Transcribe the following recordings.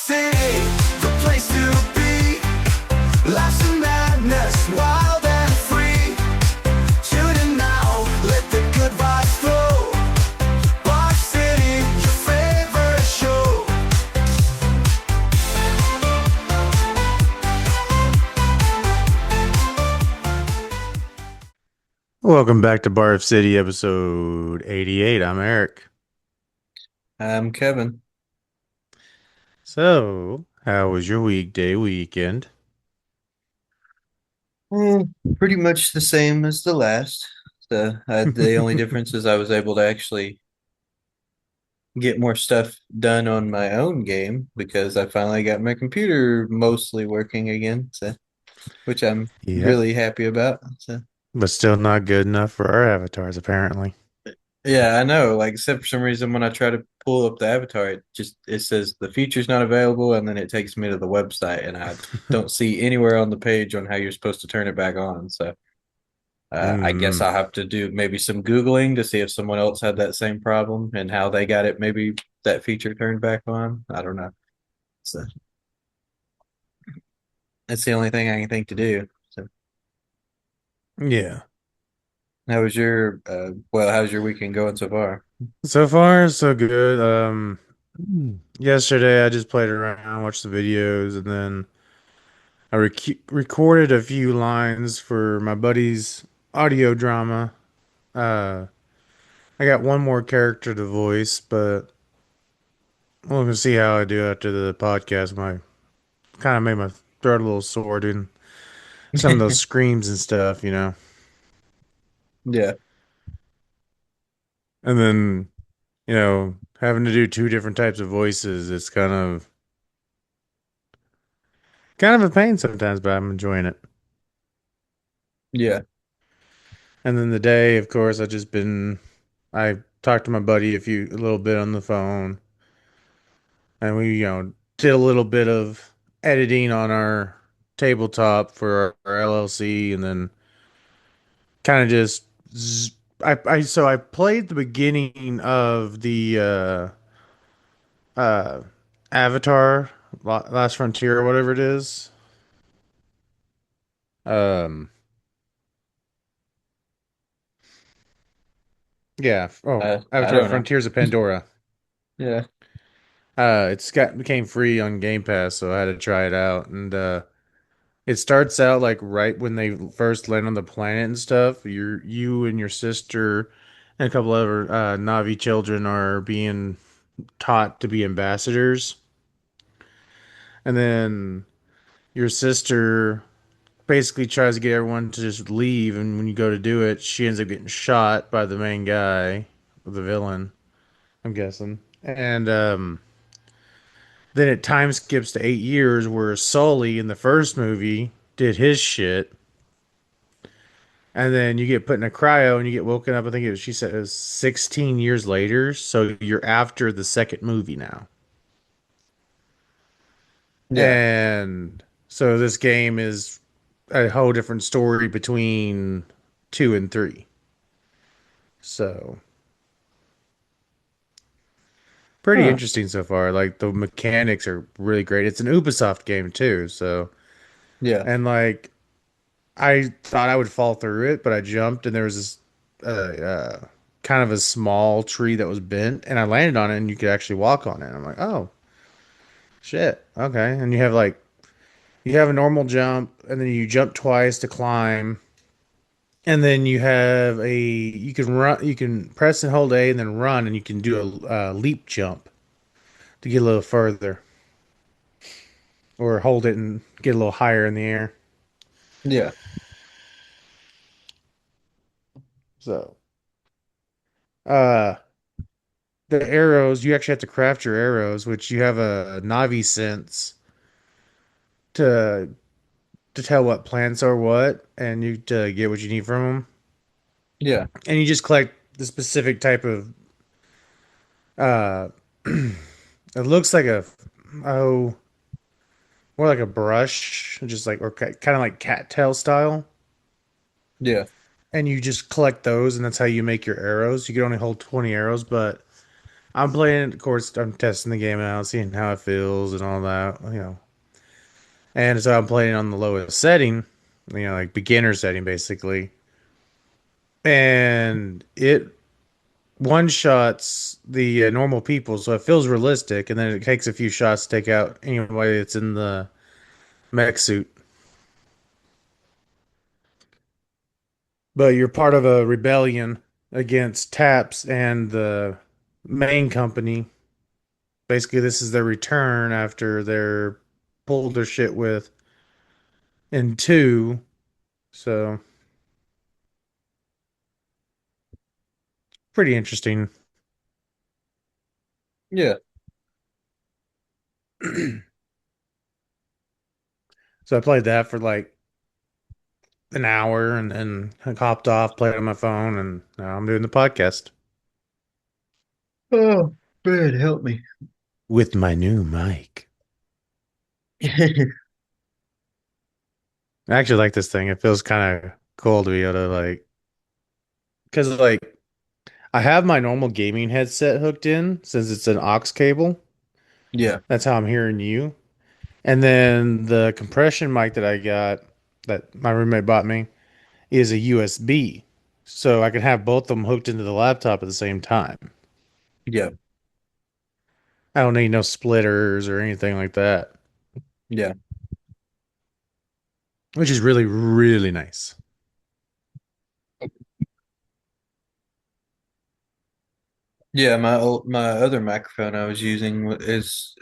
City, the place to be. Life's a madness, wild and free. Tune in now, let the good vibes flow. Bar City, your favorite show. Welcome back to Bar City, episode 88. I'm Eric. I'm Kevin. So, how was your weekend? Pretty much the same as the last. The only difference is I was able to actually get more stuff done on my own game because I finally got my computer mostly working again. Which I'm Yep, really happy about. but still not good enough for our avatars, apparently. Yeah, I know. Like, except for some reason, when I try to pull up the avatar, it says the feature's not available, and then it takes me to the website, and I don't see anywhere on the page on how you're supposed to turn it back on. So. I guess Mm, I'll have to do maybe some Googling to see if someone else had that same problem and how they got it, maybe that feature turned back on. I don't know. So that's the only thing I can think to do. So yeah. how's your weekend going so far? So far, so good. Yesterday I just played around, watched the videos, and then I recorded a few lines for my buddy's audio drama. Uh, I got one more character to voice, but we're gonna see how I do after the podcast. My kind of made my throat a little sore doing some of those screams and stuff. Yeah. And then, having to do two different types of voices, it's kind of a pain sometimes, but I'm enjoying it. Yeah. And then the day, of course, I talked to my buddy a little bit on the phone, and we, did a little bit of editing on our tabletop for our LLC, and then kind of just I played the beginning of the uh Avatar Last Frontier or whatever it is. Um yeah, I Avatar don't know. Frontiers of Pandora. Yeah. Became free on Game Pass, so I had to try it out, and it starts out like right when they first land on the planet and stuff. You and your sister and a couple other Navi children are being taught to be ambassadors. And then your sister basically tries to get everyone to just leave, and when you go to do it, she ends up getting shot by the main guy, the villain, I'm guessing. And then it time skips to 8 years where Sully in the first movie did his shit. And then you get put in a cryo and you get woken up. I think she said it was 16 years later. So you're after the second movie now. Yeah. And so this game is a whole different story between two and three. So pretty Huh. interesting so far. Like the mechanics are really great. It's an Ubisoft game too. So, Yeah. and like I thought I would fall through it, but I jumped and there was this kind of a small tree that was bent, and I landed on it, and you could actually walk on it. I'm like, oh shit, okay. And you have a normal jump, and then you jump twice to climb, and then you can run, you can press and hold A, and then run, and you can do a leap jump to get a little further, or hold it and get a little higher in the air. Yeah. So, uh, the arrows, you actually have to craft your arrows, which you have a Navi sense to tell what plants are what, and you to get what you need from them. Yeah. And you just collect the specific type of uh it looks like a oh more like a brush, just like or kind of like cattail style. Yeah. And you just collect those, and that's how you make your arrows. You can only hold 20 arrows, but I'm playing, of course, I'm testing the game out, seeing how it feels and all that, you know. And so I'm playing on the lowest setting, like beginner setting basically. And it one shots the normal people, so it feels realistic. And then it takes a few shots to take out anybody that's in the mech suit. But you're part of a rebellion against TAPS and the main company. Basically, this is their return after they're pulled their shit with in two. So pretty interesting. Yeah. So I played that for like an hour and then I hopped off, played on my phone, and now I'm doing the podcast Oh, man, help me. with my new mic. I actually like this thing. It feels kind of cool to be able to like, because like I have my normal gaming headset hooked in since it's an aux cable. Yeah, That's how I'm hearing you. And then the compression mic that I got that my roommate bought me is a USB. So I can have both of them hooked into the laptop at the same time. yeah, I don't need no splitters or anything like that, yeah. which is really, really nice. Yeah, my other microphone I was using is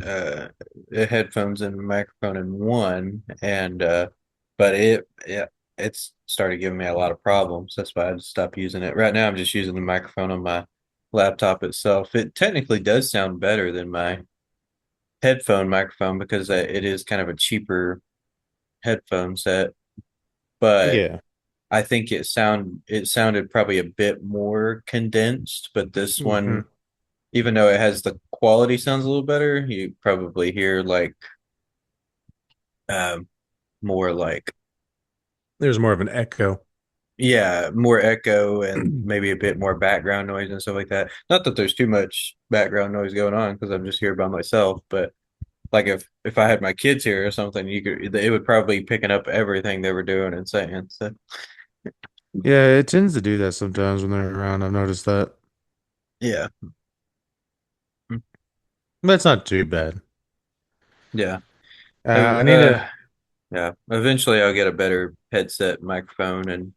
headphones and microphone in one, and but it's started giving me a lot of problems. That's why I just stopped using it. Right now, I'm just using the microphone on my laptop itself. It technically does sound better than my headphone microphone because it is kind of a cheaper headphone set, but Yeah. I think it sounded probably a bit more condensed, but this Hmm. one, even though it has the quality sounds a little better, you probably hear like um more like There's more of an echo. yeah, more echo and maybe a bit more background noise and stuff like that. Not that there's too much background noise going on because I'm just here by myself, but like if I had my kids here or something, you could it would probably picking up everything they were doing and saying. So Yeah, it tends to do that sometimes when they're around. I've noticed that. yeah, But it's not too bad. yeah. I need to, Yeah. Eventually I'll get a better headset microphone and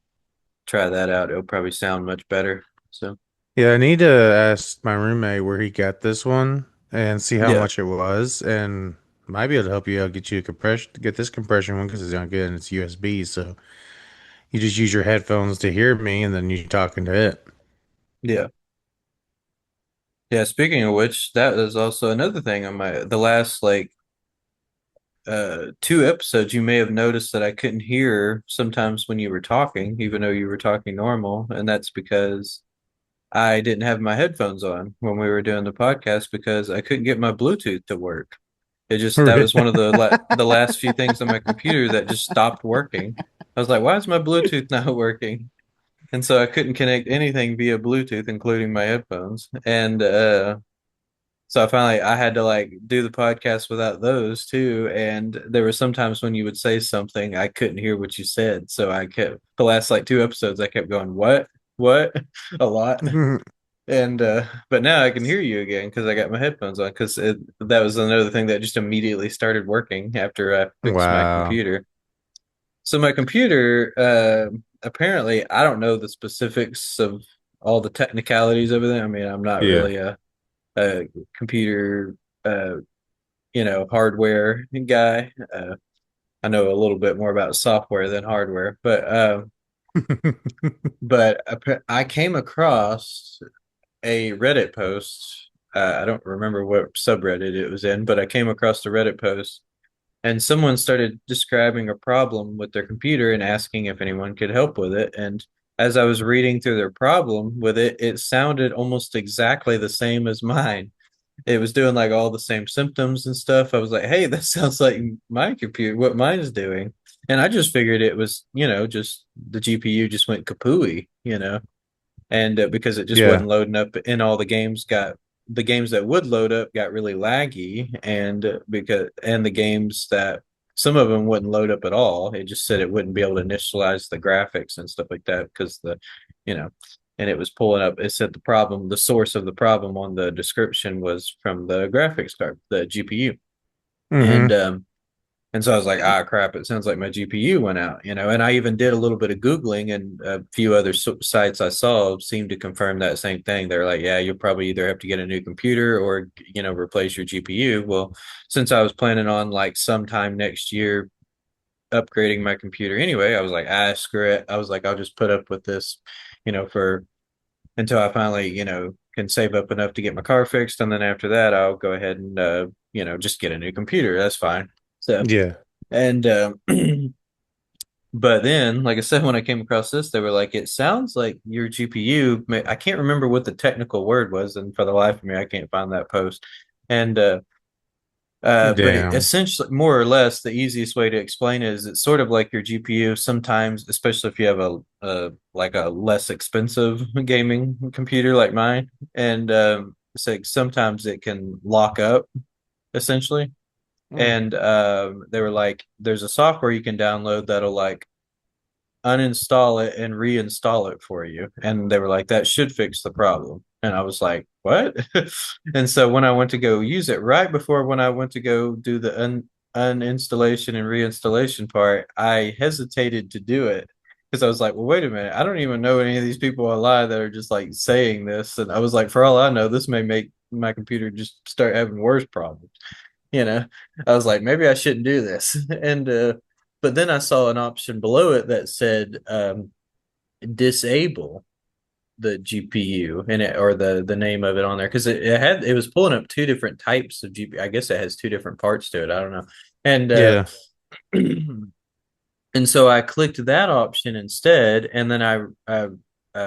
try that out. It'll probably sound much better. So yeah, I need to ask my roommate where he got this one and see how yeah, much it was, and might be able to help you out get you a compression, get this compression one because it's not good and it's USB. So you just use your headphones to hear me, and then you're talking to it. yeah. Yeah, speaking of which, that is also another thing on my the last like two episodes you may have noticed that I couldn't hear sometimes when you were talking, even though you were talking normal, and that's because I didn't have my headphones on when we were doing the podcast because I couldn't get my Bluetooth to work. It just that was one of the last few things on my computer that just stopped working. I was like, why is my Bluetooth not working? And so I couldn't connect anything via Bluetooth, including my headphones. And so I had to like do the podcast without those too. And there were sometimes when you would say something, I couldn't hear what you said. So I kept the last like two episodes, I kept going, what? A lot. And but now I can hear you again because I got my headphones on because that was another thing that just immediately started working after I fixed my Wow. computer. So my computer, apparently, I don't know the specifics of all the technicalities of it. I mean, I'm not Yeah. really a computer, hardware guy. I know a little bit more about software than hardware, but I came across a Reddit post. I don't remember what subreddit it was in, but I came across the Reddit post and someone started describing a problem with their computer and asking if anyone could help with it. And as I was reading through their problem with it, it sounded almost exactly the same as mine. It was doing like all the same symptoms and stuff. I was like, hey, that sounds like my computer, what mine's doing. And I just figured it was, just the GPU just went kapooey, and because it just Yeah. wasn't loading up and all the games got the games that would load up got really laggy, and the games that some of them wouldn't load up at all. It just said it wouldn't be able to initialize the graphics and stuff like that because you know, and it was pulling up. It said the source of the problem on the description was from the graphics card, the GPU, and Mm-hmm. and so I was like, ah, crap, it sounds like my GPU went out, and I even did a little bit of Googling, and a few other sites I saw seemed to confirm that same thing. They're like, yeah, you'll probably either have to get a new computer or, replace your GPU. Well, since I was planning on like sometime next year upgrading my computer anyway, I was like, ah, screw it. I was like, I'll just put up with this, for until I finally, can save up enough to get my car fixed. And then after that, I'll go ahead and, just get a new computer. That's fine. So, Yeah. and but then, like I said, when I came across this, they were like, "It sounds like your GPU." I can't remember what the technical word was, and for the life of me, I can't find that post. And but Damn. essentially, more or less, the easiest way to explain it is it's sort of like your GPU. Sometimes, especially if you have a like a less expensive gaming computer like mine, and so sometimes it can lock up essentially. Mm. And they were like, "There's a software you can download that'll like uninstall it and reinstall it for you." And they were like, that should fix the problem. And I was like, what? And so when I went to go use it, right before when I went to go do the uninstallation and reinstallation part, I hesitated to do it because I was like, well, wait a minute. I don't even know any of these people online that are just like saying this. And I was like, for all I know, this may make my computer just start having worse problems. You know, I was like, maybe I shouldn't do this. And but then I saw an option below it that said disable the GPU in it, or the name of it on there, because it was pulling up two different types of GPU. I guess it has two different parts to it. I don't know. And Yeah. and so I clicked that option instead, and then I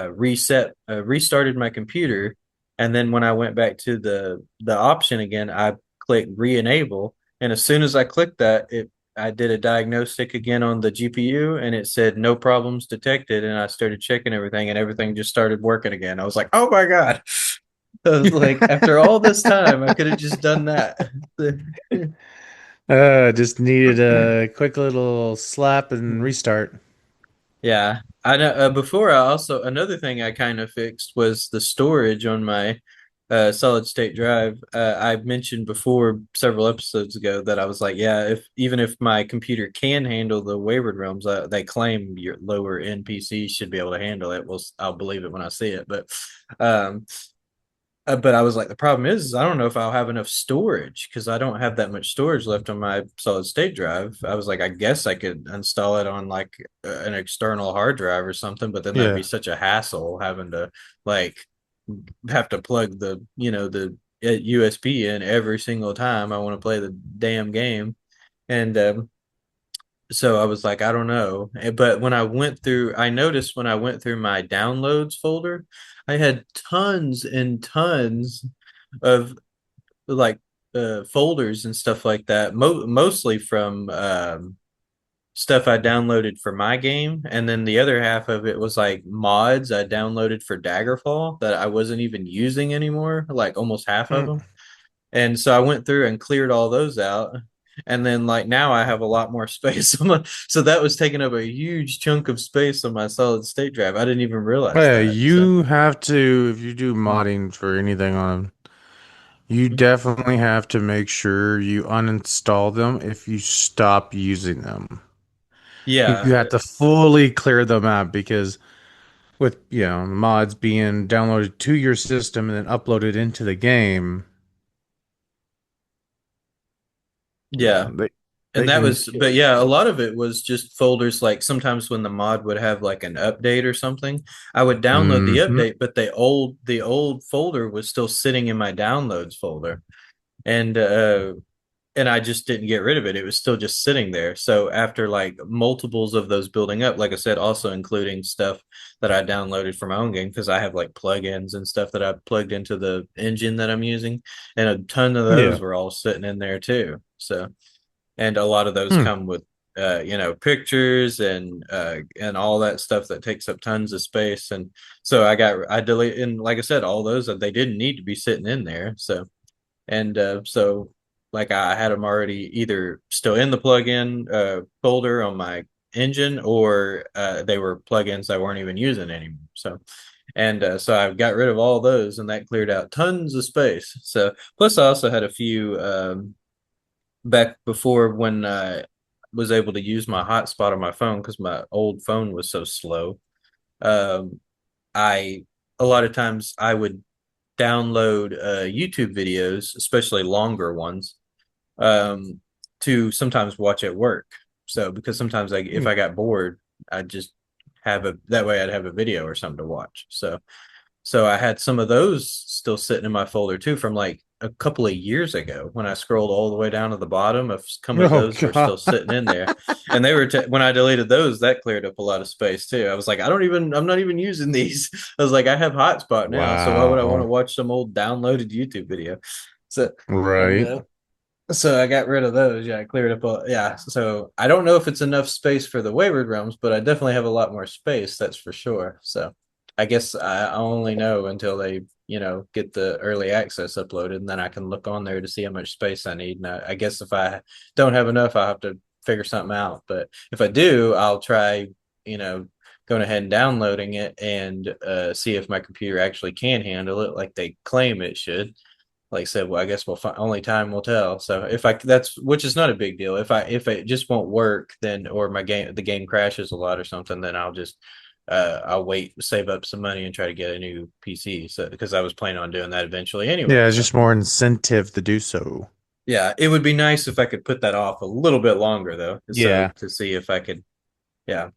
restarted my computer, and then when I went back to the option again, I clicked re-enable, and as soon as I clicked that, I did a diagnostic again on the GPU, and it said no problems detected, and I started checking everything, and everything just started working again. I was like, oh my God. I was like, after all this time, I could have just done that. Just needed a quick little slap and restart. Yeah, I know. Before, I also another thing I kind of fixed was the storage on my solid state drive. I mentioned before several episodes ago that I was like, yeah, if even if my computer can handle the Wayward Realms, they claim your lower end PC should be able to handle it. Well, I'll believe it when I see it, um, but I was like, the problem is I don't know if I'll have enough storage because I don't have that much storage left on my solid state drive. I was like, I guess I could install it on like an external hard drive or something, but then that'd be Yeah. such a hassle having to like have to plug the USB in every single time I want to play the damn game. And so I was like, I don't know. But I noticed when I went through my downloads folder, I had tons and tons of like folders and stuff like that, mostly from stuff I downloaded for my game. And then the other half of it was like mods I downloaded for Daggerfall that I wasn't even using anymore, like almost half of Mm. them. And so I went through and cleared all those out. And then like now I have a lot more space on so that was taking up a huge chunk of space on my solid state drive. I didn't even realize Yeah, that. So you have to, if you do modding for anything on them, you definitely have to make sure you uninstall them if you stop using them. You yeah, have to fully clear them out because with, mods being downloaded to your system and then uploaded into the game, yeah. they And that can was, kill but yeah, a lot of it was just folders. Like sometimes when the mod would have like an update or something, I would download the you. Hmm. update, but the old folder was still sitting in my downloads folder. And and I just didn't get rid of it. It was still just sitting there. So after like multiples of those building up, like I said, also including stuff that I downloaded for my own game because I have like plugins and stuff that I plugged into the engine that I'm using, and a ton of those Yeah. were all sitting in there too. So, and a lot of those Hmm. come with pictures and all that stuff that takes up tons of space. And so I deleted, and like I said, all those they didn't need to be sitting in there. So like I had them already either still in the plugin folder on my engine, or they were plugins I weren't even using anymore. So I got rid of all those, and that cleared out tons of space. So plus I also had a few back before when I was able to use my hotspot on my phone because my old phone was so slow. Um, I a lot of times I would download YouTube videos, especially longer ones, um, to sometimes watch at work. So because sometimes if Hmm. I got bored, I'd just have a that way I'd have a video or something to watch. So I had some of those still sitting in my folder too from like a couple of years ago when I scrolled all the way down to the bottom. Of some of Oh those were god. still sitting in there, and they were when I deleted those, that cleared up a lot of space too. I was like, I'm not even using these. I was like, I have hotspot now, so why would I want to Wow. watch some old downloaded YouTube video? So and Right. so I got rid of those. Yeah, I cleared up. Yeah, so I don't know if it's enough space for the Wayward Realms, but I definitely have a lot more space. That's for sure. So I guess I only know until they, get the early access uploaded, and then I can look on there to see how much space I need. And I guess if I don't have enough, I'll have to figure something out. But if I do, I'll try, you know, going ahead and downloading it and see if my computer actually can handle it like they claim it should. Like I said, well, I guess only time will tell. So if I that's which is not a big deal. If it just won't work, then or the game crashes a lot or something, then I'll wait, save up some money, and try to get a new PC. So because I was planning on doing that eventually anyway. Yeah, it's So just more incentive to do so. yeah, it would be nice if I could put that off a little bit longer though, so Yeah. to see if I could. Yeah,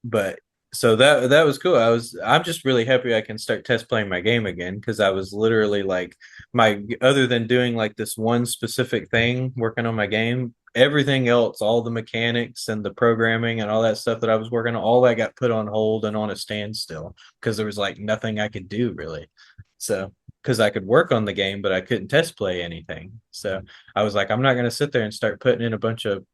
but so that was cool. I'm just really happy I can start test playing my game again because I was literally like my other than doing like this one specific thing working on my game, everything else, all the mechanics and the programming and all that stuff that I was working on, all that got put on hold and on a standstill because there was like nothing I could do really. So because I could work on the game, but I couldn't test play anything. So I was like, I'm not going to sit there and start putting in a bunch of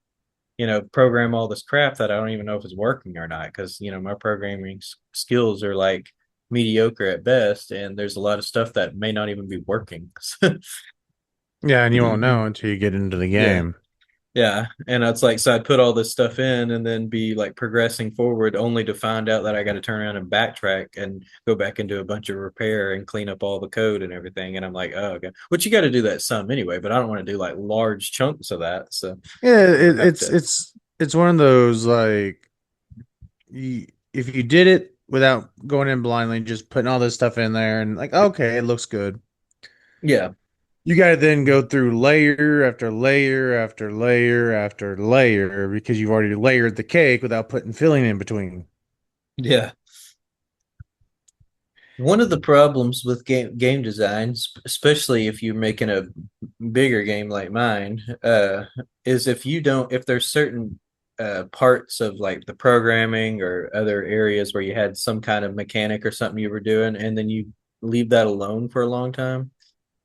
program all this crap that I don't even know if it's working or not because my programming skills are like mediocre at best, and there's a lot of stuff that may not even be working. Yeah, and you won't know until you get into the Yeah, game. yeah, and it's like so I'd put all this stuff in and then be like progressing forward, only to find out that I got to turn around and backtrack and go back and do a bunch of repair and clean up all the code and everything. And I'm like, oh, okay, which you got to do that some anyway, but I don't want to do like large chunks of that, so Yeah, I have it's to. it's one of those like if you did it without going in blindly, just putting all this stuff in there and like, okay, it looks good. Yeah. You got to then go through layer after layer after layer after layer because you've already layered the cake without putting filling in between. Yeah. One of the problems with game design, especially if you're making a bigger game like mine, is if there's certain parts of like the programming or other areas where you had some kind of mechanic or something you were doing, and then you leave that alone for a long time,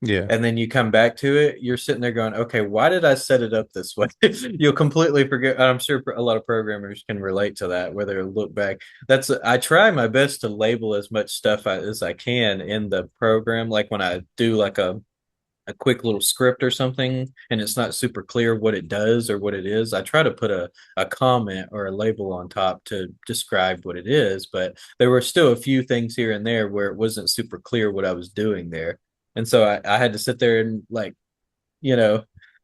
Yeah. and then you come back to it, you're sitting there going, okay, why did I set it up this way? You'll completely forget. I'm sure a lot of programmers can relate to that, where they look back. I try my best to label as much stuff as I can in the program. Like when I do like a quick little script or something, and it's not super clear what it does or what it is, I try to put a comment or a label on top to describe what it is. But there were still a few things here and there where it wasn't super clear what I was doing there. And so I had to sit there and like, you know,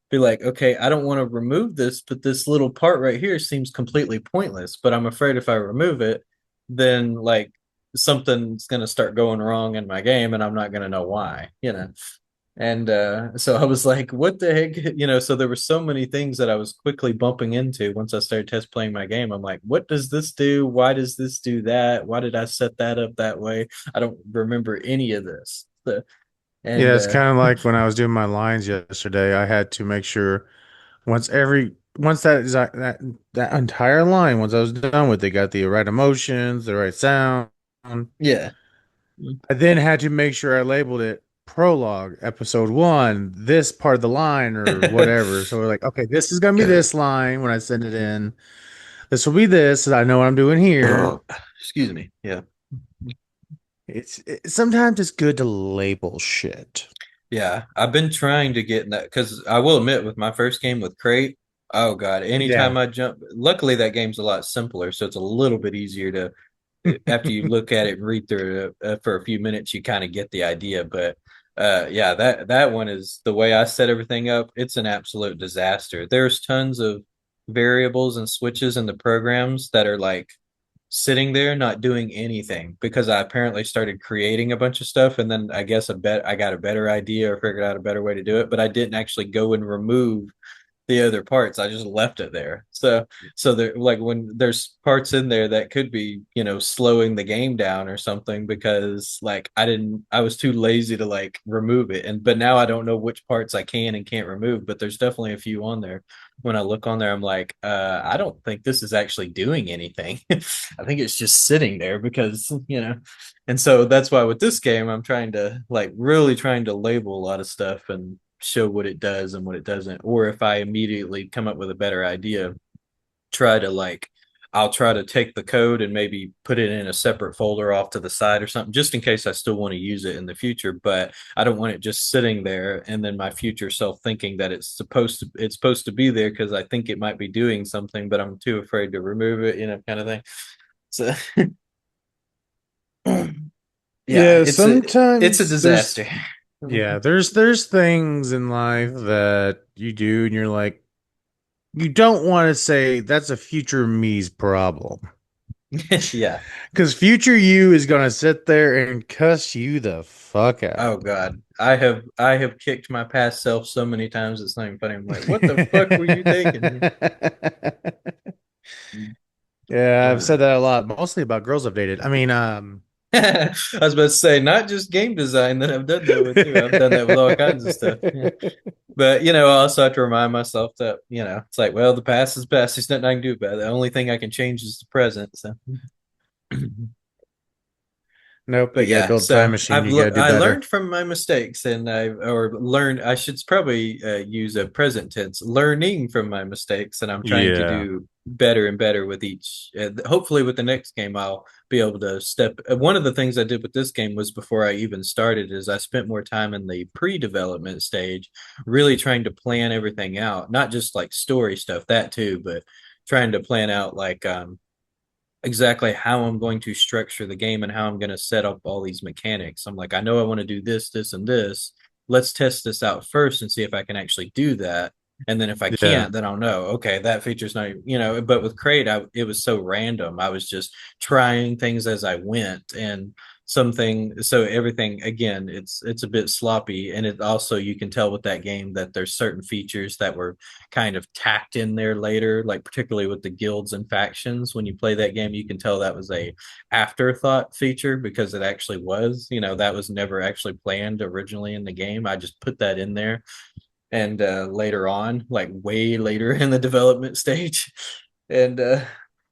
be like, okay, I don't want to remove this, but this little part right here seems completely pointless. But I'm afraid if I remove it, then like something's going to start going wrong in my game and I'm not going to know why. And so I was like, what the heck? So there were so many things that I was quickly bumping into once I started test playing my game. I'm like, what does this do? Why does this do that? Why did I set that up that way? I don't remember any of this. And Yeah, it's kind of like when I was doing my lines yesterday, I had to make sure once that entire line, once I was done with it, got the right emotions, the right sound. yeah. I then had to make sure I labeled it prologue, episode one, this part of the line or whatever. So we're like, okay, this is gonna be this line when I send it in. This will be this. I know what I'm doing here. Excuse me. Yeah. Sometimes it's good to label shit. Yeah, I've been trying to get in that because I will admit, with my first game with Crate, oh God, anytime Yeah. I jump, luckily that game's a lot simpler, so it's a little bit easier to, after you look at it and read through it for a few minutes, you kind of get the idea. But yeah, that one is the way I set everything up. It's an absolute disaster. There's tons of variables and switches in the programs that are like sitting there not doing anything because I apparently started creating a bunch of stuff and then I guess I got a better idea or figured out a better way to do it, but I didn't actually go and remove the other parts. I just left it there. So there, like when there's parts in there that could be, slowing the game down or something because like I was too lazy to like remove it. But now I don't know which parts I can and can't remove, but there's definitely a few on there. When I look on there, I'm like, I don't think this is actually doing anything. I think it's just sitting there because. And so that's why with this game, I'm trying to like really trying to label a lot of stuff and show what it does and what it doesn't. Or if I immediately come up with a better idea, try to like, I'll try to take the code and maybe put it in a separate folder off to the side or something, just in case I still want to use it in the future. But I don't want it just sitting there and then my future self thinking that it's supposed to be there because I think it might be doing something, but I'm too afraid to remove it, kind of thing. So yeah, Yeah, it's a sometimes disaster. there's things in life that you do and you're like, you don't want to say that's a future me's problem. Yeah. Because future you is gonna sit there and cuss you the fuck Oh out. God. I have kicked my past self so many times it's not even funny. I'm like, what the fuck were you thinking? Yeah, I've Uh, said that a lot, mostly about girls I've dated. I mean, I was about to say not just game design that I've done that with too. I've done that with all kinds of stuff. Yeah. But I also have to remind myself that, it's like, well, the past is past. There's nothing I can do about it. The only thing I can change is the present. So nope, but you gotta yeah, build a time so machine. You gotta do I better. learned from my mistakes, and I should probably use a present tense, learning from my mistakes, and I'm trying to Yeah. do better and better with each. Hopefully, with the next game, I'll be able to step. One of the things I did with this game was before I even started is I spent more time in the pre-development stage, really trying to plan everything out, not just like story stuff, that too, but trying to plan out like exactly how I'm going to structure the game and how I'm going to set up all these mechanics. I'm like, I know I want to do this, this, and this. Let's test this out first and see if I can actually do that. And then if I Yeah. can't, then I'll know, okay, that feature's not. But with Crate, it was so random. I was just trying things as I went. And so everything, again, it's a bit sloppy. And it also, you can tell with that game that there's certain features that were kind of tacked in there later, like particularly with the guilds and factions. When you play that game, you can tell that was a afterthought feature because it actually was. That was never actually planned originally in the game. I just put that in there, and later on, like way later in the development stage, and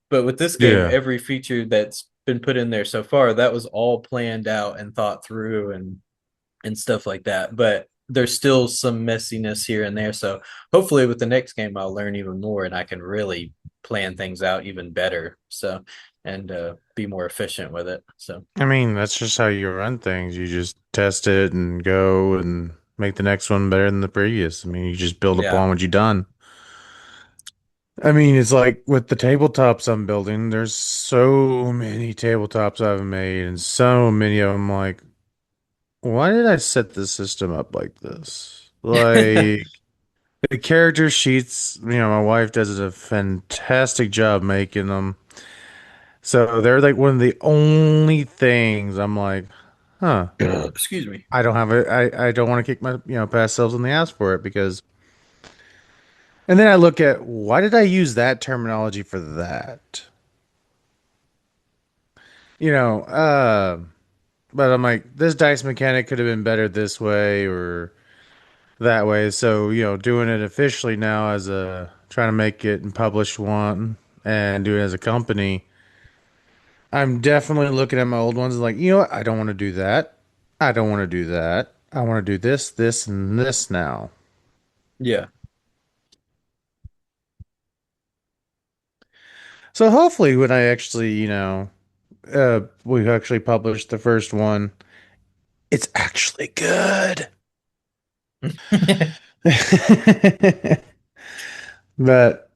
but with this game, Yeah. every feature that's been put in there so far, that was all planned out and thought through and stuff like that. But there's still some messiness here and there. So hopefully with the next game I'll learn even more and I can really plan things out even better. So and be more efficient with it. So I mean, that's just how you run things. You just test it and go and make the next one better than the previous. I mean, you just build yeah. upon what you've done. I mean, it's like with the tabletops I'm building, there's so many tabletops I've made, and so many of them like, why did I set the system up like this? Like the character sheets, my wife does a fantastic job making them. So they're like one of the only things I'm like, huh, Excuse me. I don't have it. I don't want to kick my, past selves in the ass for it because, and then I look at why did I use that terminology for that? You know, but I'm like, this dice mechanic could have been better this way or that way. So, doing it officially now as a trying to make it and publish one and do it as a company, I'm definitely looking at my old ones and like, you know what? I don't want to do that. I don't want to do that. I want to do this, this, and this now. Yeah. So hopefully, when I actually, we actually publish the first one, it's actually good. But,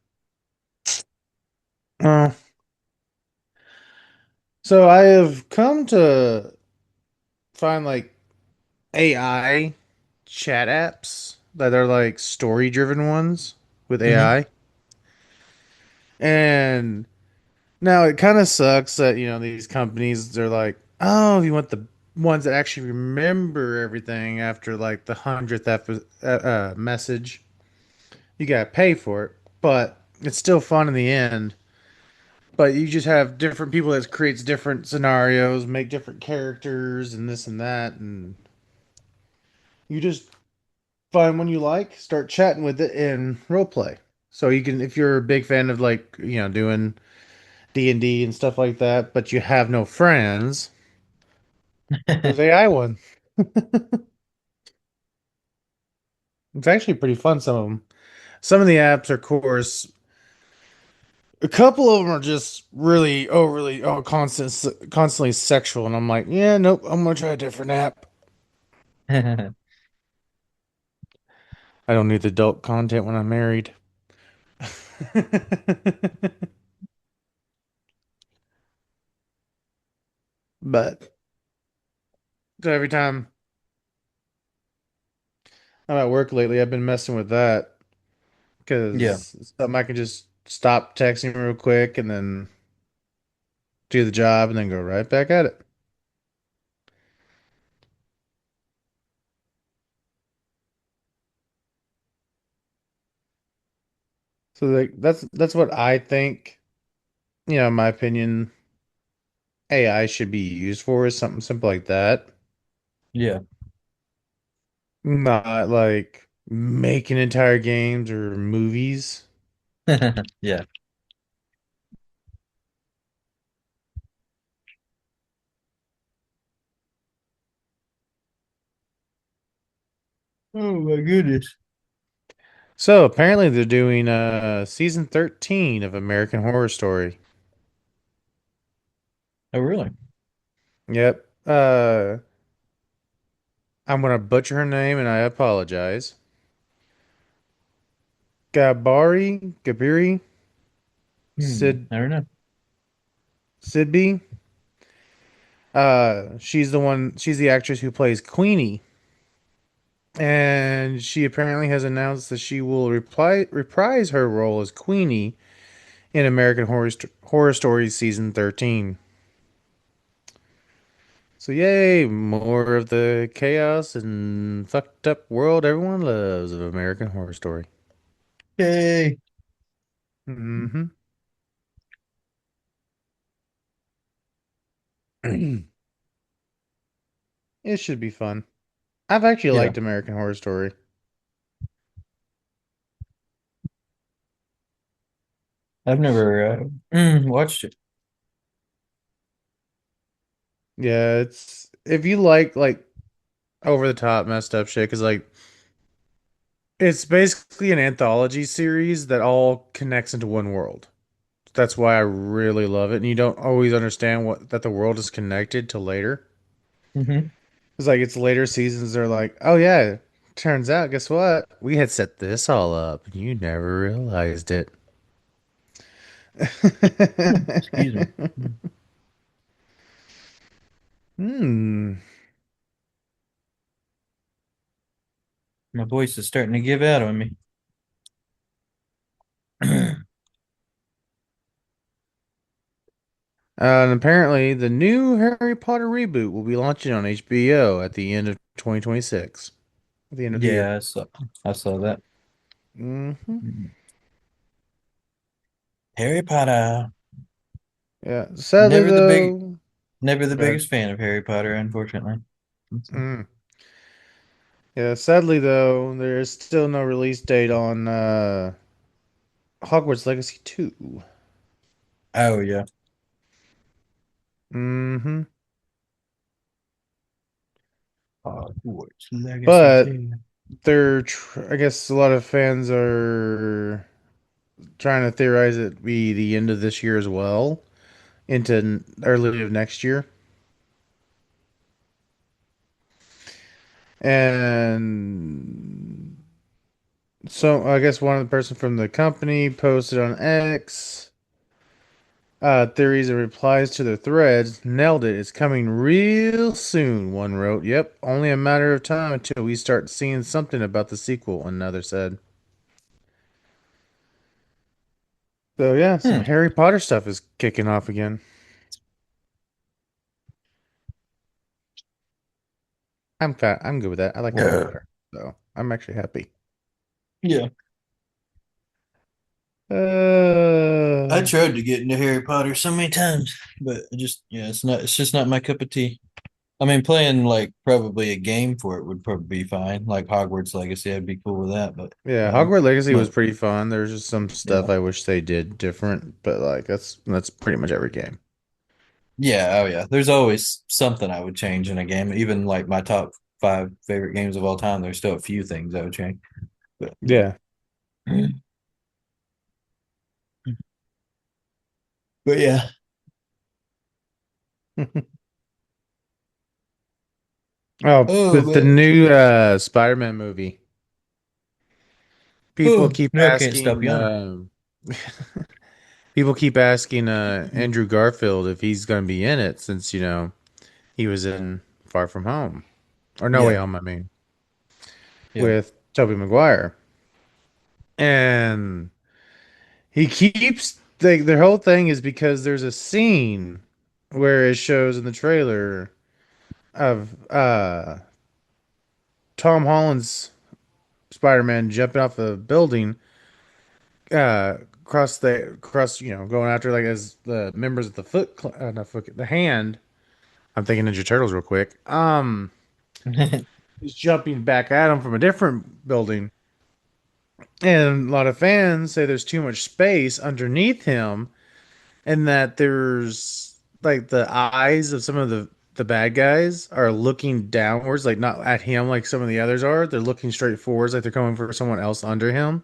uh, so I have come to find like AI chat apps that are like story driven ones with Hmm. AI. And now it kind of sucks that, these companies, they're like, oh, you want the ones that actually remember everything after like the 100th message. You got to pay for it, but it's still fun in the end. But you just have different people that creates different scenarios, make different characters and this and that. And you just find one you like, start chatting with it and role play. So you can, if you're a big fan of like, doing D&D and stuff like that, but you have no friends, there's AI one. It's actually pretty fun, some of them. Some of the apps are, of course, a couple of them are just really overly, constantly sexual. And I'm like, yeah, nope, I'm going to try a different app. I don't need adult content when I'm married. But so every time I'm at work lately, I've been messing with that Yeah. because something I can just stop texting real quick and then do the job and then go right back at it. So like that's what I think, in my opinion, AI should be used for is something simple like that. Yeah. Not like making entire games or movies. Yeah. Oh my goodness. So apparently they're doing season 13 of American Horror Story. Oh, really? Yep. I'm gonna butcher her name and I apologize. Gabiri, I don't know. Sidby. She's the actress who plays Queenie. And she apparently has announced that she will reprise her role as Queenie in Horror Story season 13. So yay, more of the chaos and fucked up world everyone loves of American Horror Story. Yay. Hmm. It should be fun. I've actually Yeah. liked American Horror Story. I've never watched it. Yeah, it's if you like over the top messed up shit, because like it's basically an anthology series that all connects into one world. That's why I really love it, and you don't always understand what that the world is connected to later. Hmm. It's like it's later seasons. They're like, oh yeah, turns out, guess what? We had set this all up, and you never realized it. Excuse me. Hmm. My voice is starting to give out on me. And apparently, the new Harry Potter reboot will be launching on HBO at the end of 2026. At the end of the year. Yeah, I saw that. Hmm. Harry Potter. Yeah. Sadly, Never the big, though. never the Go ahead. biggest fan of Harry Potter, unfortunately. Mm. Yeah. Sadly, though, there is still no release date on Hogwarts Legacy 2. Oh yeah. Hmm. Hogwarts Legacy But 2. I guess a lot of fans are trying to theorize it be the end of this year as well, into early of next year. And so I guess one of the person from the company posted on X theories and replies to their threads. Nailed it. It's coming real soon, one wrote. Yep, only a matter of time until we start seeing something about the sequel, another said. So yeah, some Hmm. Harry Potter stuff is kicking off again. I'm good with that. I like Harry Yeah. Potter. So I'm actually happy. Yeah. I Uh tried to get into Harry Potter so many times, but it's just not my cup of tea. I mean, playing like probably a game for it would probably be fine, like Hogwarts Legacy. I'd be cool with that, but yeah, uh, Hogwarts Legacy was but pretty fun. There's just some stuff yeah, I wish they did different, but like that's pretty much every game. yeah, oh yeah. There's always something I would change in a game. Even like my top five favorite games of all time, there's still a few things I would change. But Yeah. but yeah. Oh, Oh the man. new Spider-Man movie. People Oh, keep no, I can't stop asking yawning. people keep asking Andrew Garfield if he's going to be in it since, he was in Far From Home. Or No Way Yeah, Home, I mean, yeah. with Tobey Maguire. And he keeps their whole thing is because there's a scene where it shows in the trailer of Tom Holland's Spider-Man jumping off a building across going after like as the members of the not foot the hand. I'm thinking Ninja Turtles real quick. He's jumping back at him from a different building, and a lot of fans say there's too much space underneath him, and that there's like the eyes of some of the bad guys are looking downwards, like not at him like some of the others are. They're looking straight forwards, like they're coming for someone else under him.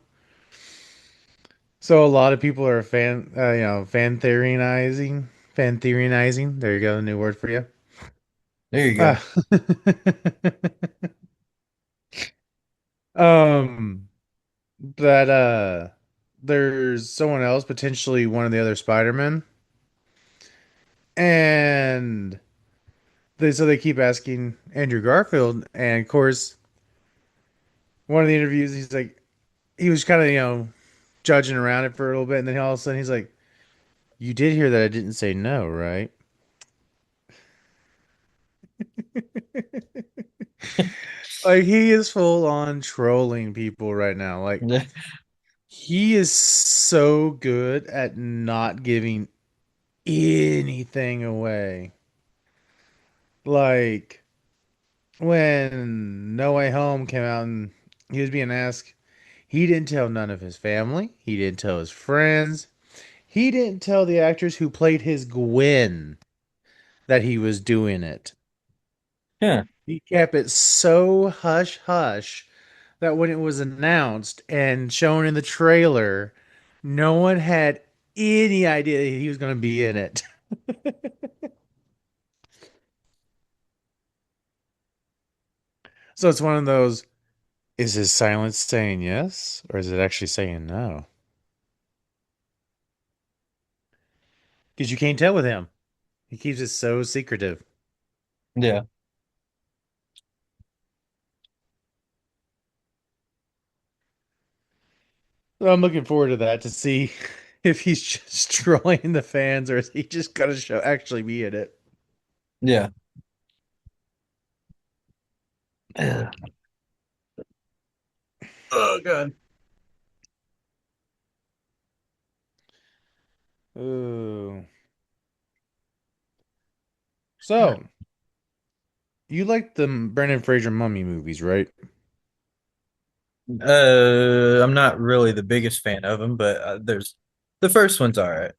So a lot of people are fan theorizing. There you go, a new word for you. There you go. Ah. um, that there's someone else, potentially one of the other Spider-Men, and they keep asking Andrew Garfield, and of course, one of the interviews, he was kind of judging around it for a little bit, and then all of a sudden he's like, "You did hear that I didn't say no, right?" Like he is full on trolling people right now. Like he is so good at not giving anything away. Like when No Way Home came out and he was being asked, he didn't tell none of his family. He didn't tell his friends. He didn't tell the actors who played his Gwen that he was doing it. Yeah. He kept it so hush hush that when it was announced and shown in the trailer, no one had any idea that he was going to be in it. So it's one of those, is his silence saying yes, or is it actually saying no? Because you can't tell with him. He keeps it so secretive. Yeah. So I'm looking forward to that to see if he's just trolling the fans or is he just going to show actually be in it. Yeah. Yeah. Oh God. Ooh. So you like the Brendan Fraser Mummy movies, right? I'm not really the biggest fan of them, but there's the first one's all right.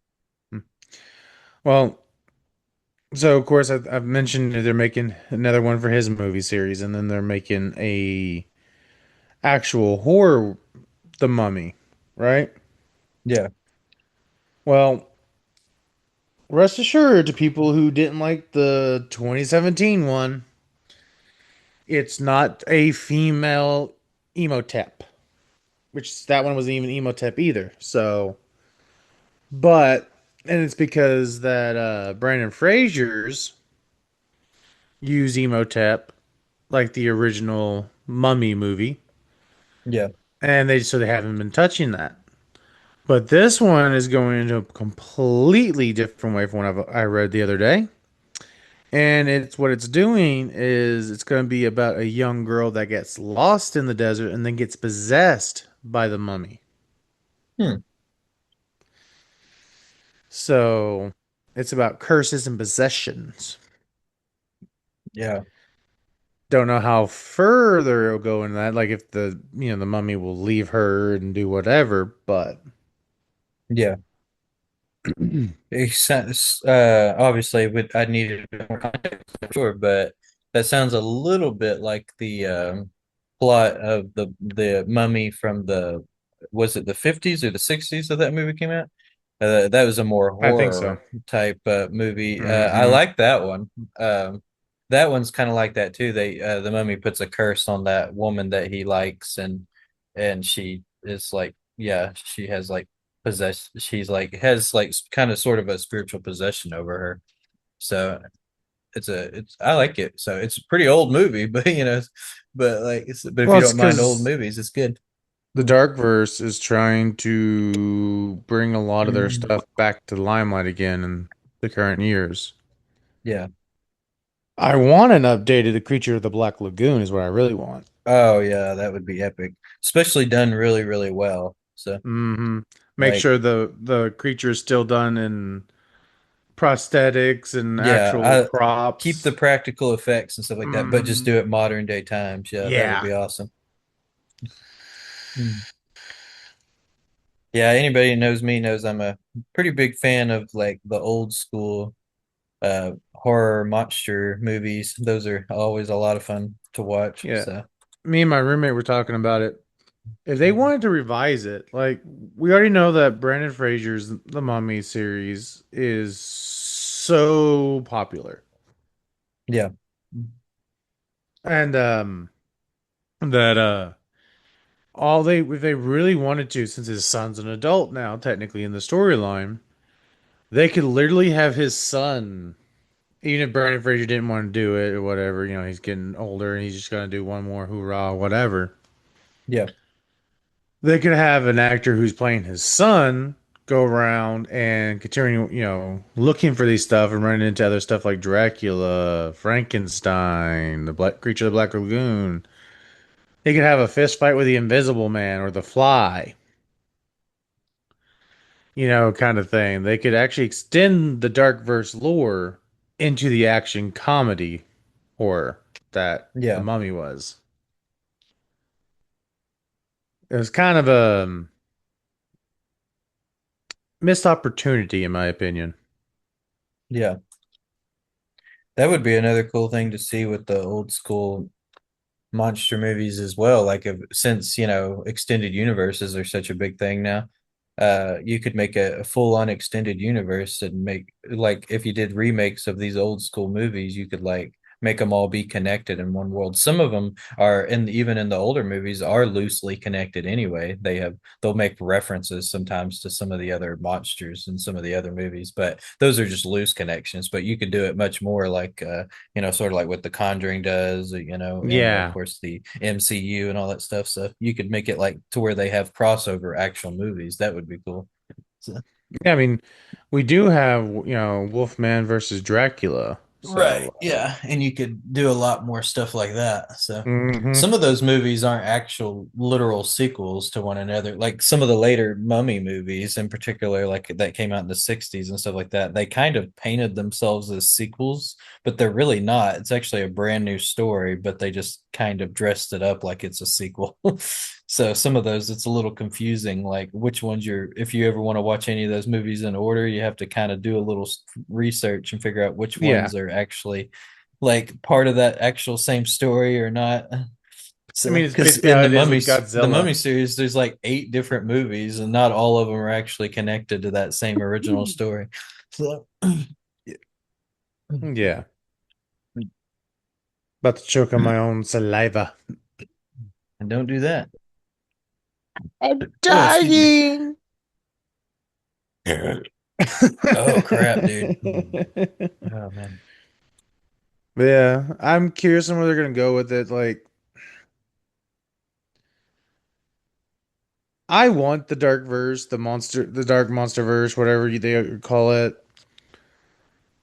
Hmm. Well, So of course I've mentioned that they're making another one for his movie series, and then they're making a actual horror, The Mummy, right? Yeah. Well, rest assured to people who didn't like the 2017 one, it's not a female Emotep, which that one wasn't even Emotep either. So, but and it's because that Brandon Fraser's use Emotep like the original Mummy movie, Yeah. and they haven't been touching that. But this one is going into a completely different way from what I read the other day. And it's what it's doing is it's going to be about a young girl that gets lost in the desert and then gets possessed by the mummy. Hmm. So it's about curses and possessions. Yeah. Don't know how further it'll go in that, like if the mummy will leave her and do whatever, but Yeah. Makes sense. Obviously, I needed a bit more context, I'm sure, but that sounds a little bit like the plot of the Mummy from was it the 50s or the 60s that that movie came out? That was a more I think so. horror type movie. I Hmm. like that one. That one's kind of like that too. The Mummy puts a curse on that woman that he likes, and she is like, yeah, she has like she's like has like kind of sort of a spiritual possession over her. So it's I like it. So it's a pretty old movie, but but if Well, you it's don't mind old because movies, it's good. the Dark Verse is trying to bring a lot of their Mm. stuff back to the limelight again in the current years. Yeah. I want an updated Creature of the Black Lagoon is what I really want. Oh yeah, that would be epic. Especially done really, really well. So Make like sure the creature is still done in prosthetics and yeah, actual I keep the props. practical effects and stuff like that, but just Hmm. do it modern day times. Yeah, that would Yeah. be awesome. Hmm. Yeah, anybody who knows me knows I'm a pretty big fan of like the old school horror monster movies. Those are always a lot of fun to watch. Yeah. So Me and my roommate were talking about it. If they wanted to revise it, like we already know that Brandon Fraser's The Mummy series is so popular. yeah, And that all they if they really wanted to, since his son's an adult now, technically in the storyline, they could literally have his son, even if Brandon Fraser didn't want to do it or whatever, he's getting older and he's just gonna do one more hoorah, whatever. yeah, They could have an actor who's playing his son go around and continue, looking for these stuff and running into other stuff like Dracula, Frankenstein, the Black Creature of the Black Lagoon. He could have a fist fight with the Invisible Man or the Fly, kind of thing. They could actually extend the Dark Verse lore into the action comedy horror that The yeah, Mummy was. It was kind of a missed opportunity, in my opinion. yeah. That would be another cool thing to see with the old school monster movies as well. Like if, since extended universes are such a big thing now, you could make a full on extended universe and make like if you did remakes of these old school movies, you could like make them all be connected in one world. Some of them are in even in the older movies are loosely connected anyway. They'll make references sometimes to some of the other monsters in some of the other movies, but those are just loose connections. But you could do it much more like sort of like what The Conjuring does, and of Yeah. course the MCU and all that stuff. So you could make it like to where they have crossover actual movies. That would be cool. So, Yeah, I mean, we do have, Wolfman versus Dracula. right. So, Yeah. And you could do a lot more stuff like that. So hmm some of those movies aren't actual literal sequels to one another. Like some of the later Mummy movies, in particular, like that came out in the 60s and stuff like that, they kind of painted themselves as sequels, but they're really not. It's actually a brand new story, but they just kind of dressed it up like it's a sequel. So some of those, it's a little confusing, like which ones if you ever want to watch any of those movies in order, you have to kind of do a little research and figure out which Yeah. ones are actually like part of that actual same story or not. I So, mean, it's because basically in how it is with The Godzilla. Mummy series, there's like 8 different movies, and not all of them are actually connected to that same original story. So, Yeah. About to choke on my own saliva. and don't do that. I'm Oh, excuse me. dying. Oh crap, dude. Oh man. But yeah, I'm curious on where they're gonna go with it. Like, I want the dark verse, the dark monster verse, whatever they call it,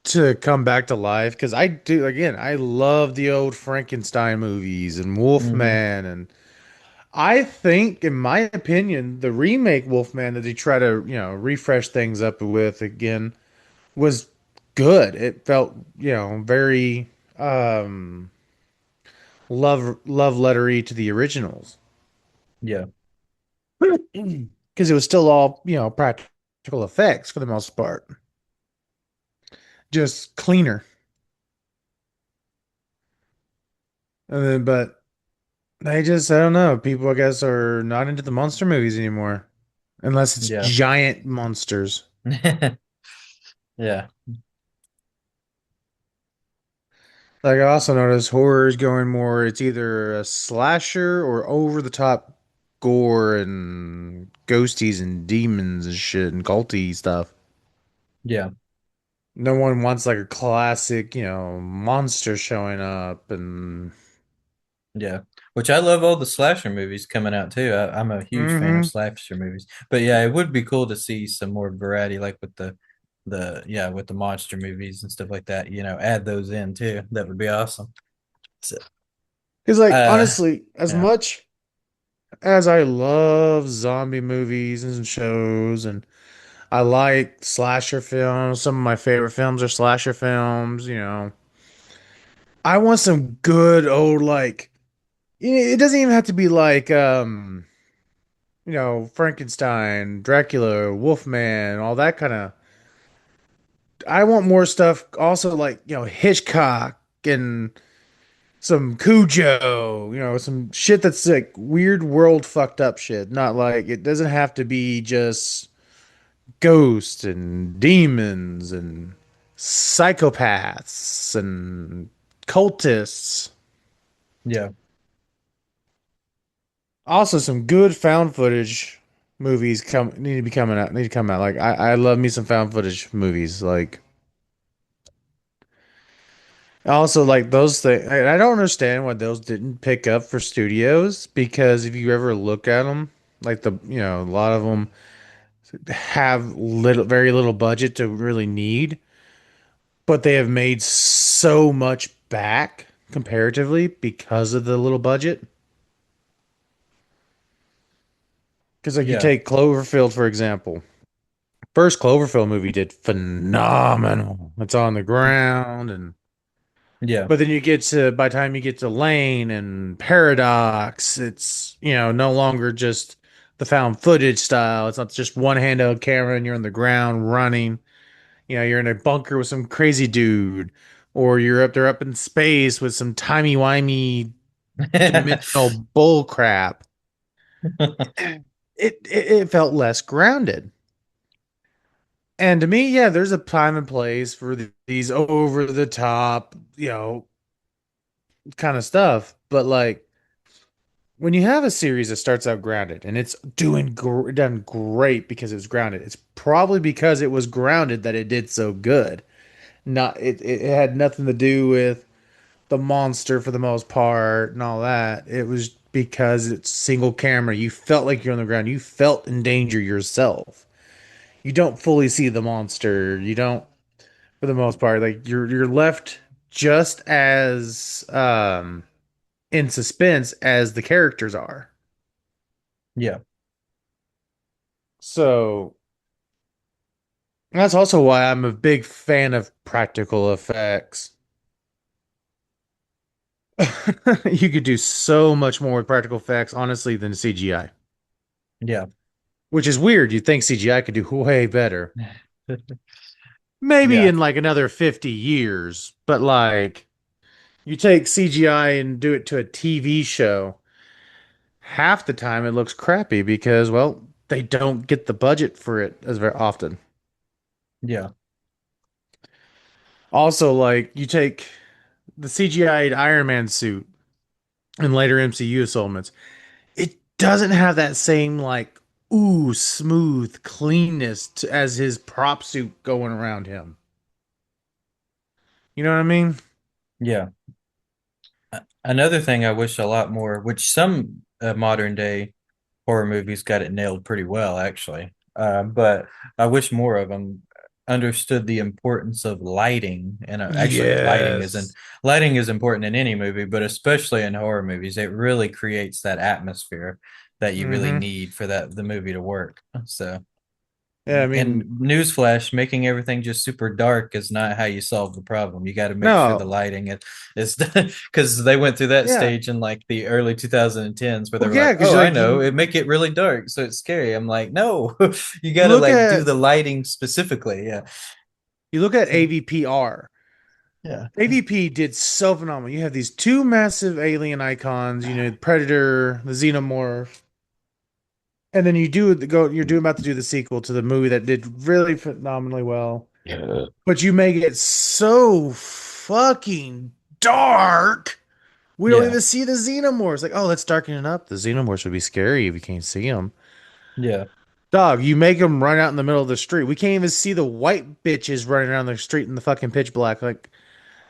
to come back to life. Because I do, again, I love the old Frankenstein movies and Hmm. Wolfman, and I think, in my opinion, the remake Wolfman that they try to, refresh things up with again was good. It felt, very um love lettery to the originals. Yeah. Because it was still all, practical effects for the most part, just cleaner. And then, but I don't know. People, I guess, are not into the monster movies anymore, unless it's Yeah. giant monsters. Yeah. Like, I also noticed horror is going more, it's either a slasher or over the top gore and ghosties and demons and shit and culty stuff. Yeah. No one wants like a classic, monster showing up and Yeah. Which I love all the slasher movies coming out too. I'm a huge fan of hmm slasher movies. But yeah, it would be cool to see some more variety, like with with the monster movies and stuff like that. Add those in too. That would be awesome. So, Because, like, uh, honestly, as yeah. much as I love zombie movies and shows, and I like slasher films, some of my favorite films are slasher films, I want some good old, like, it doesn't even have to be like, Frankenstein, Dracula, Wolfman, all that kind of. I want more stuff, also like, Hitchcock and some Cujo, some shit that's like weird world fucked up shit. Not like it doesn't have to be just ghosts and demons and psychopaths and cultists. Yeah. Also, some good found footage movies come need to be coming out. Need to come out. Like, I love me some found footage movies. Like, also, like those things. I don't understand why those didn't pick up for studios, because if you ever look at them, like, a lot of them have very little budget to really need, but they have made so much back comparatively because of the little budget. Because, like, you Yeah. take Cloverfield, for example. First Cloverfield movie did phenomenal. It's on the ground, and Yeah. but then by the time you get to Lane and Paradox, it's, no longer just the found footage style. It's not just one handheld camera and you're on the ground running. You're in a bunker with some crazy dude, or you're up there up in space with some timey-wimey dimensional bull crap. It felt less grounded. And to me, yeah, there's a time and place for these over the top, kind of stuff. But, like, when you have a series that starts out grounded and it's done great because it's grounded, it's probably because it was grounded that it did so good. Not it had nothing to do with the monster for the most part and all that. It was because it's single camera. You felt like you're on the ground. You felt in danger yourself. You don't fully see the monster. You don't, for the most part. Like, you're left just as in suspense as the characters are. Yeah. So that's also why I'm a big fan of practical effects. You could do so much more with practical effects, honestly, than CGI. Yeah. Which is weird. You'd think CGI could do way better. Maybe Yeah. in like another 50 years, but like you take CGI and do it to a TV show, half the time it looks crappy because, well, they don't get the budget for it as very often. Yeah. Also, like you take the CGI'd Iron Man suit in later MCU installments, it doesn't have that same like ooh smooth cleanness as his prop suit going around him. You know what I mean? Yeah. Another thing I wish a lot more, which some modern day horror movies got it nailed pretty well, actually. But I wish more of them understood the importance of lighting. And actually, Yes. lighting is important in any movie, but especially in horror movies. It really creates that atmosphere that you really Mm-hmm. need for the movie to work. So. Yeah, I And mean, newsflash, making everything just super dark is not how you solve the problem. You got to make sure the no. lighting is because they went through that Yeah. stage in like the early 2010s where they Well, were yeah, like, because "Oh, I like know, you it make it really dark, so it's scary." I'm like, "No, you got to look like do at the lighting specifically." Yeah. you look at So, AVPR. yeah. AVP did so phenomenal. You have these two massive alien icons, the Predator, the Xenomorph, and then you're doing about to do the sequel to the movie that did really phenomenally well. Yeah. But you make it so fucking dark. We don't Yeah. even see the Xenomorphs. Like, oh, let's darken it up. The Xenomorphs would be scary if you can't see them. Yeah. Dog, you make them run out in the middle of the street. We can't even see the white bitches running around the street in the fucking pitch black. Like,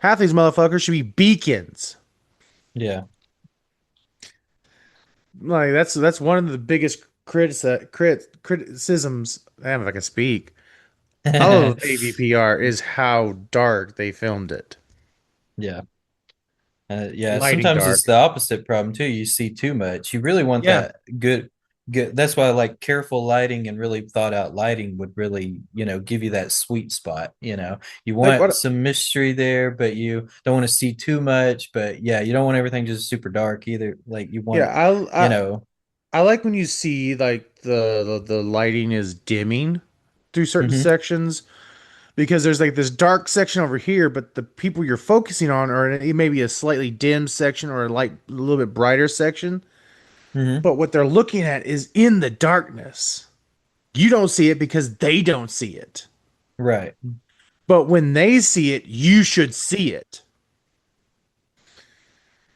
half these motherfuckers should be beacons. Yeah. Like, that's one of the biggest criticisms. Damn, if I can speak. Of AVPR is how dark they filmed it. Yeah. Yeah, Lighting sometimes it's dark. the opposite problem too. You see too much. You really want Yeah. that good. That's why like careful lighting and really thought out lighting would really, give you that sweet spot. You Like want what some mystery there, but you don't want to see too much. But yeah, you don't want everything just super dark either. Like you yeah, want, you I know, I like when you see like the lighting is dimming through certain hmm sections because there's like this dark section over here, but the people you're focusing on are in maybe a slightly dim section or a little bit brighter section. hmm But what they're looking at is in the darkness. You don't see it because they don't see it. right. But when they see it, you should see it.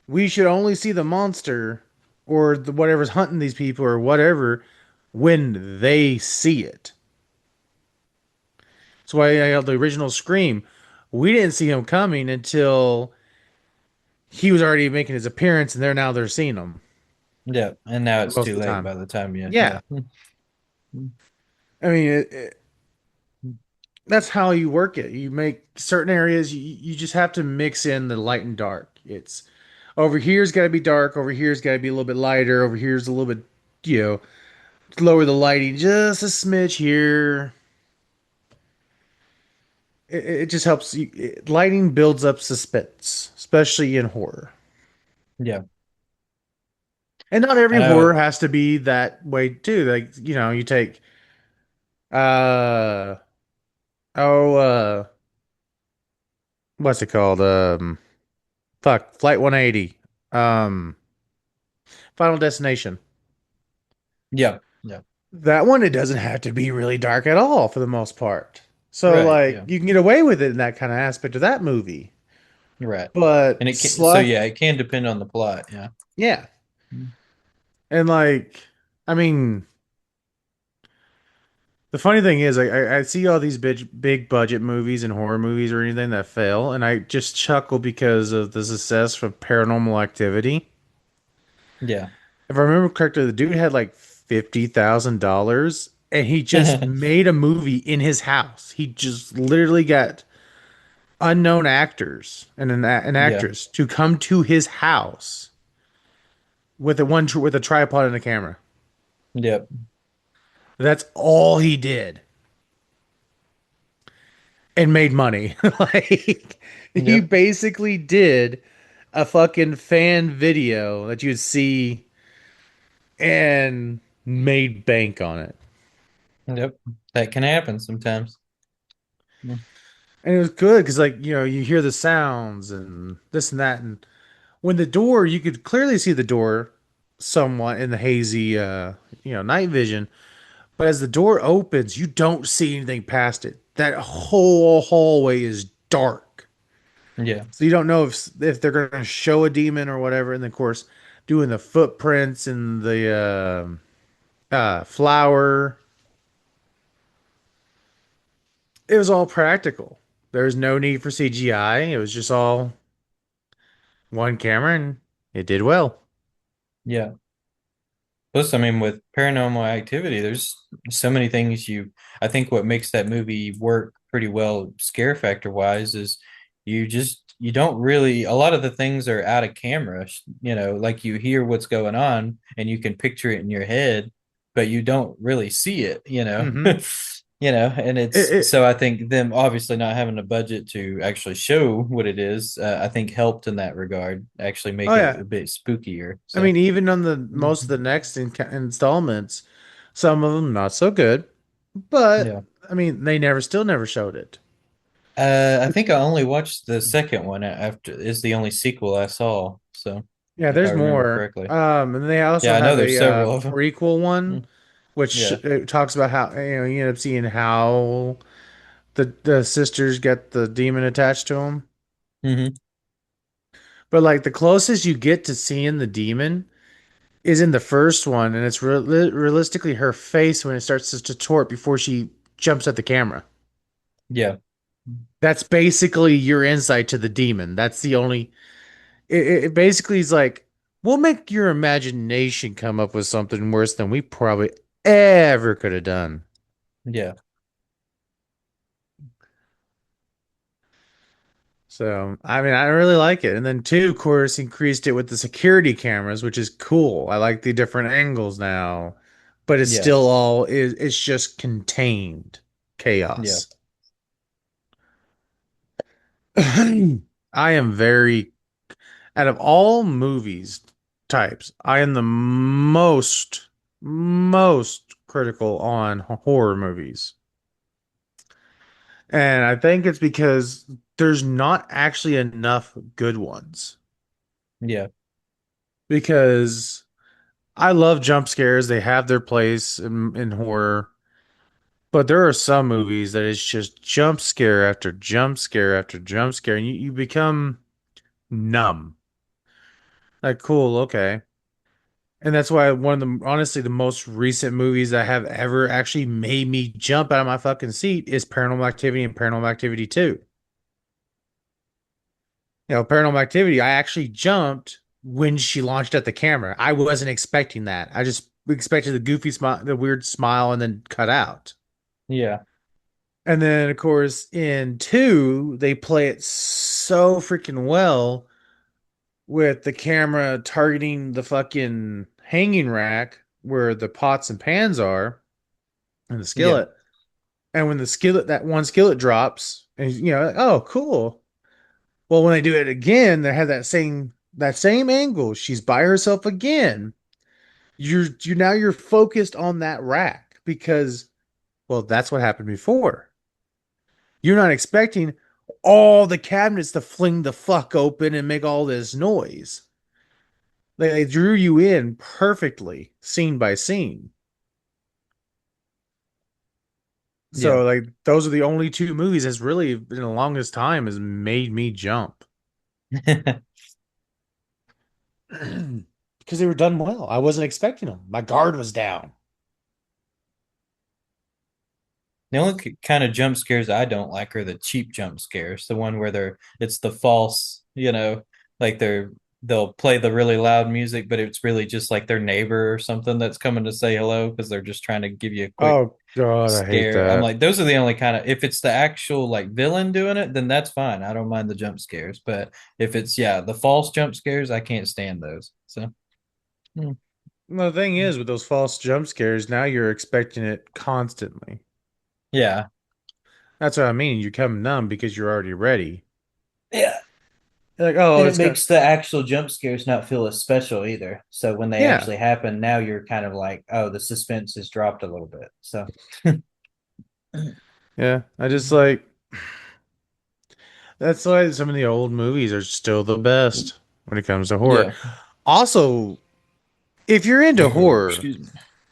We should only see the monster or whatever's hunting these people or whatever when they see it. That's why I had the original Scream. We didn't see him coming until he was already making his appearance, and they're seeing him Yeah, and now it's most too of the late time. by the time you, yeah. Yeah, I mean, that's how you work it. You make certain areas. You just have to mix in the light and dark. It's over here's got to be dark. Over here's got to be a little bit lighter. Over here's a little bit, you know, lower the lighting just a smidge here. It just helps you. Lighting builds up suspense, especially in horror. Yeah. And not I every horror know. has to be that way too. Like, you take uh oh what's it called? Flight 180. Um Final Destination. Yeah. Yeah. That one, it doesn't have to be really dark at all for the most part. So Right. like Yeah. you can get away with it in that kind of aspect of that movie. Right. But And it can, so yeah, it can depend on the plot. Yeah. yeah. And like I mean, the funny thing is, I see all these big budget movies and horror movies or anything that fail, and I just chuckle because of the success for Paranormal Activity. Yeah. If I remember correctly, the dude had like $50,000, and he just made a movie in his house. He just literally got unknown actors and an Yeah. actress to come to his house with with a tripod and a camera. Yep. That's all he did. And made money. Like he Yep. basically did a fucking fan video that you'd see and made bank on it. Yep. That can happen sometimes. Mm. And it was good because, like, you hear the sounds and this and that. And when the door, you could clearly see the door somewhat in the hazy, night vision. But as the door opens, you don't see anything past it. That whole hallway is dark. Yeah. So you don't know if they're going to show a demon or whatever. And then, of course, doing the footprints and the flower, it was all practical. There was no need for CGI. It was just all one camera, and it did well. Yeah. Plus, I mean, with Paranormal Activity, there's so many things I think what makes that movie work pretty well, scare factor wise, is you don't really, a lot of the things are out of camera, like you hear what's going on and you can picture it in your head, but you don't really see it. Hmm And It, so it, I think them obviously not having a budget to actually show what it is, I think helped in that regard, actually oh make it yeah, a bit spookier. I So, mean, even on the mm, most of the next installments, some of them not so good, but yeah. I mean, they still never showed it. I think I only watched the second one after is the only sequel I saw. So Yeah, if I there's remember more. correctly. And they also Yeah, I know have there's a several of them. prequel one, Mm. which Yeah. talks about how you end up seeing how the sisters get the demon attached to them. Hmm. But like the closest you get to seeing the demon is in the first one, and it's realistically her face when it starts to tort before she jumps at the camera. Yeah. That's basically your insight to the demon. That's the only. It basically is like, we'll make your imagination come up with something worse than we probably ever could have done. Yeah. So, I mean, I really like it. And then two, of course, increased it with the security cameras, which is cool. I like the different angles now, but it's Yeah. still it's just contained Yeah. chaos. I am very, out of all movies types, I am the most critical on horror movies. And I think it's because there's not actually enough good ones. Yeah. Because I love jump scares. They have their place in horror. But there are some movies that it's just jump scare after jump scare after jump scare, and you become numb. Like, cool, okay. And that's why one of the honestly the most recent movies that have ever actually made me jump out of my fucking seat is Paranormal Activity and Paranormal Activity 2. Paranormal Activity, I actually jumped when she launched at the camera. I wasn't expecting that. I just expected the goofy smile, the weird smile, and then cut out. Yeah. And then, of course, in two, they play it so freaking well with the camera targeting the fucking hanging rack where the pots and pans are and the Yeah. skillet. And when that one skillet drops, and like, oh, cool. Well, when they do it again, they have that same angle. She's by herself again. You're focused on that rack because, well, that's what happened before. You're not expecting all the cabinets to fling the fuck open and make all this noise. They drew you in perfectly, scene by scene. Yeah. So like those are the only two movies that's really in the longest time has made me jump. Because they were done well. I wasn't expecting them. My guard was down. The only kind of jump scares I don't like are the cheap jump scares, the one where it's the false, like they'll play the really loud music, but it's really just like their neighbor or something that's coming to say hello because they're just trying to give you a quick Oh God, I hate scare. I'm that. like, those are the only kind of, if it's the actual like villain doing it, then that's fine. I don't mind the jump scares. But if it's, yeah, the false jump scares, I can't stand those. So, mm, Well, the thing is, with those false jump scares, now you're expecting it constantly. yeah. That's what I mean. You become numb because you're already ready. Yeah. Like, oh, And it it's got makes the actual jump scares not feel as special either. So when they yeah, actually happen, now you're kind of like, oh, the suspense has dropped a little bit. So yeah. I just like that's why some of the old movies are still the best when it comes to horror. yeah. Also, if you're into horror, Excuse me.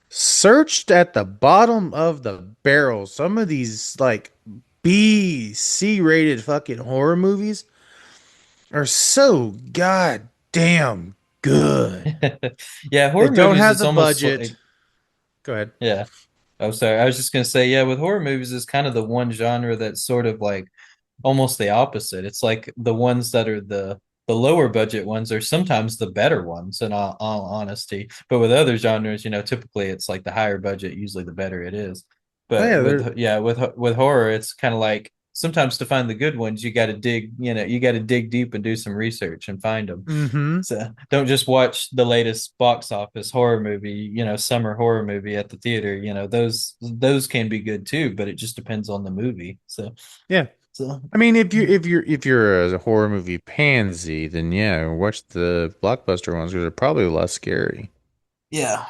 searched at the bottom of the barrel some of these like B, C rated fucking horror movies are so goddamn good. Yeah, They horror don't movies have it's the almost budget. like Go ahead. yeah. I'm sorry. I was just gonna say, yeah, with horror movies, it's kind of the one genre that's sort of like almost the opposite. It's like the ones that are the lower budget ones are sometimes the better ones, in all honesty. But with other genres, typically it's like the higher budget, usually the better it is. Oh But yeah, with yeah, with horror, it's kind of like sometimes to find the good ones, you got to dig, you got to dig deep and do some research and find them. mm-hmm. So don't just watch the latest box office horror movie, summer horror movie at the theater. Those can be good too, but it just depends on the movie. So Yeah. so I mean, if you're a horror movie pansy, then yeah, watch the blockbuster ones because they're probably less scary. yeah,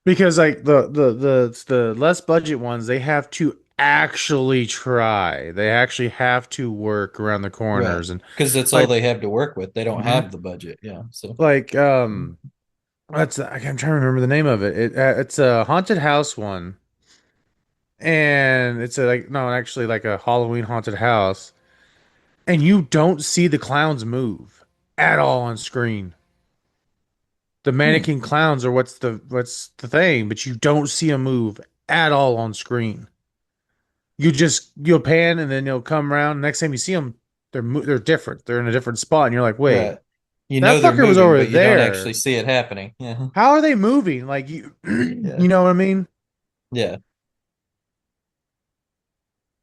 Because like the less budget ones, they have to actually try. They actually have to work around the right. corners and Because that's all like they have to work with. They don't mhm. have the budget. Yeah. So Like that's I'm trying to remember the name of it. It's a haunted house one, and it's a like no, actually like a Halloween haunted house, and you don't see the clowns move at all on screen. The hmm. mannequin clowns are what's the thing, but you don't see them move at all on screen. You'll pan and then you'll come around. Next time you see them, they're different. They're in a different spot, and you're like, wait, Right. You that know they're fucker was moving, over but you don't actually there. see it happening. Yeah. How are they moving? Like you, Yeah. you know what I mean? Yeah.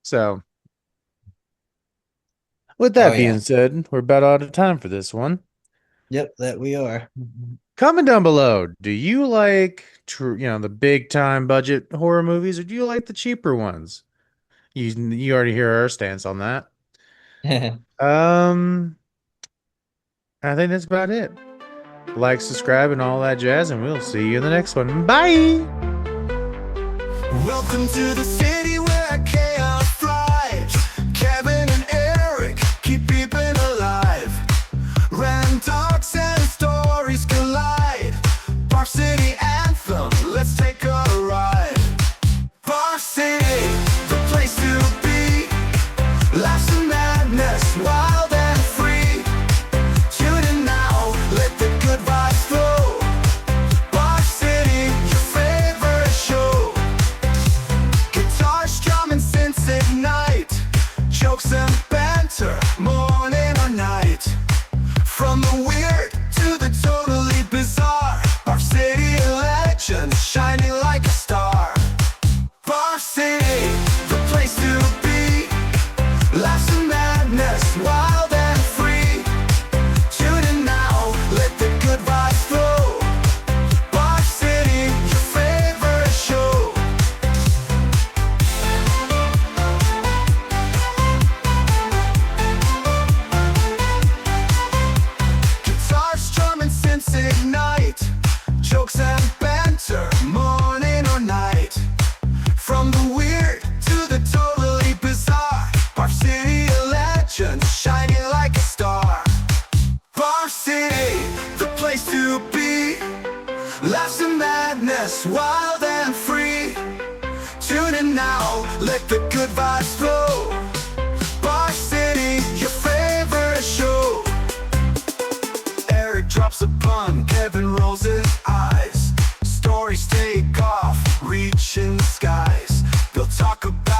So, with Oh that being yeah. said, we're about out of time for this one. Yep, that we are. Comment down below. Do you like the big time budget horror movies, or do you like the cheaper ones? You already hear our stance on that. Um, I think that's about it. Like, subscribe, and all that jazz, and we'll see you in the next one. Bye. Welcome to the city where chaos thrives. Kevin and Eric keep people alive. Random talks and stories collide. Bar City Anthem, let's take a ride. Bar City, the place to be. Laughs and madness, wild and free. Tune in now, let the good vibes flow. Bar City, your favorite show. Guitars, drum and synths ignite. Jokes and banter, morning or night. From the weird to the totally bizarre. Bar City legends shining like a star. Bar City, the place to be. Laughs and madness, wild and free. Tune in now, let the good vibes flow. Bar City, your favorite show. Guitars, drum and synths ignite. Jokes and banter, morning or night. From the weird to the totally bizarre. Bar City, a legend, shining like a star. Bar City, the place to be. Laughs and madness, wild and free. Tune in now, let the good vibes flow. Bar City, your favorite show. Eric drops a pun, Kevin rolls his eyes. Stories take off, reaching skies. They'll talk about